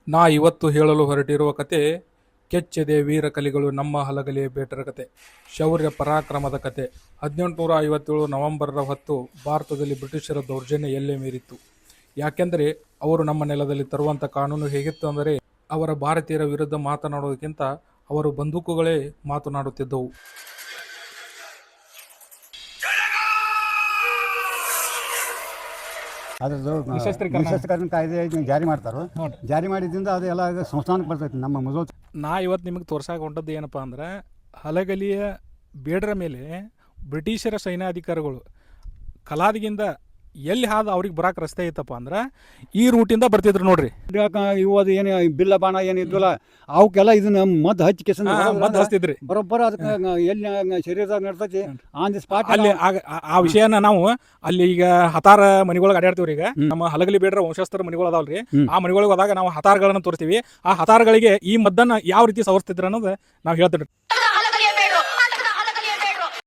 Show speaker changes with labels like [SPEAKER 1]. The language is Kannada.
[SPEAKER 1] ನಾ ಇವತ್ತು ಹೇಳಲು ಹೊರಟಿರುವ ಕತೆ ಕೆಚ್ಚೆದೆ ವೀರ ಕಲಿಗಳು ನಮ್ಮ ಹಲಗಲಿಯ ಬೇಟರ ಕತೆ. ಶೌರ್ಯ ಪರಾಕ್ರಮದ ಕತೆ. 1857 ನವೆಂಬರ್ರ ಹೊತ್ತು ಭಾರತದಲ್ಲಿ ಬ್ರಿಟಿಷರ ದೌರ್ಜನ್ಯ ಎಲ್ಲೇ ಮೀರಿತ್ತು. ಯಾಕೆಂದರೆ ಅವರು ನಮ್ಮ ನೆಲದಲ್ಲಿ ತರುವಂಥ ಕಾನೂನು ಹೇಗಿತ್ತು ಅಂದರೆ, ಅವರ ಭಾರತೀಯರ ವಿರುದ್ಧ ಮಾತನಾಡೋದಕ್ಕಿಂತ ಅವರು ಬಂದೂಕುಗಳೇ ಮಾತನಾಡುತ್ತಿದ್ದವು.
[SPEAKER 2] ಅದ್ರದ್ದು ನಿಶಸ್ತ್ರೀಕರಣ ಕಾಯ್ದೆ ಜಾರಿ ಮಾಡ್ತಾರೆ. ಜಾರಿ ಮಾಡಿದ್ರಿಂದ ಅದೆಲ್ಲ ಸಂಸ್ಥಾನಕ್ಕೆ ಬರ್ತೈತಿ ನಮ್ಮ ಮೊದಲು.
[SPEAKER 1] ನಾ ಇವತ್ತು ನಿಮಗೆ ತೋರ್ಸಾಕ ಹೊಂಟದ್ದು ಏನಪ್ಪ ಅಂದ್ರೆ, ಹಲಗಲಿಯ ಬೇಡರ ಮೇಲೆ ಬ್ರಿಟಿಷರ ಸೈನ್ಯಾಧಿಕಾರಿಗಳು ಕಲಾದಿಗಿಂದ ಎಲ್ಲಿ ಹಾದ ಅವ್ರಿಗೆ ಬರಾಕ್ ರಸ್ತೆ ಐತಪ್ಪ ಅಂದ್ರೆ ಈ ರೂಟಿಂದ ಬರ್ತಿದ್ರು ನೋಡ್ರಿ.
[SPEAKER 2] ಇವು ಅದು ಏನು ಬಿಲ್ಲ ಬಾಣ ಏನಿದ್ವಲ್ಲ ಅವಕ್ಕೆಲ್ಲ ಇದನ್ನ ಮದ್ದು ಹಚ್ಚಿ ಕೆಸ
[SPEAKER 1] ಮದ್ದು ಹಚ್ತಿದ್ರಿ.
[SPEAKER 2] ಬರೋಬ್ಬರ ಅದಕ್ಕೆ ಎಲ್ಲಿ ಶರೀರದಾಗ ನಡ್ತೈತಿ ಆನ್ ದಿ ಸ್ಪಾಟ್
[SPEAKER 1] ಅಲ್ಲಿ ಆ ವಿಷಯನ ನಾವು ಅಲ್ಲಿ ಈಗ ಹತಾರ ಮನೆಗಳಿಗೆ ಅಡ್ಯಾಡ್ತೀವ್ರಿ. ಈಗ ನಮ್ಮ ಹಲಗಲಿ ಬೇಡ್ರ ವಂಶಸ್ಥರ ಮನೆಗಳು ಅದಾವಲ್ರಿ, ಆ ಮನೆಗಳಿಗೆ ಹೋದಾಗ ನಾವು ಹತಾರಗಳನ್ನ ತೋರಿಸ್ತೀವಿ. ಆ ಹತಾರಗಳಿಗೆ ಈ ಮದ್ದನ್ನ ಯಾವ ರೀತಿ ಸವರ್ಸ್ತಿದ್ರು ಅನ್ನೋದು ನಾವು ಹೇಳ್ತೀವಿ.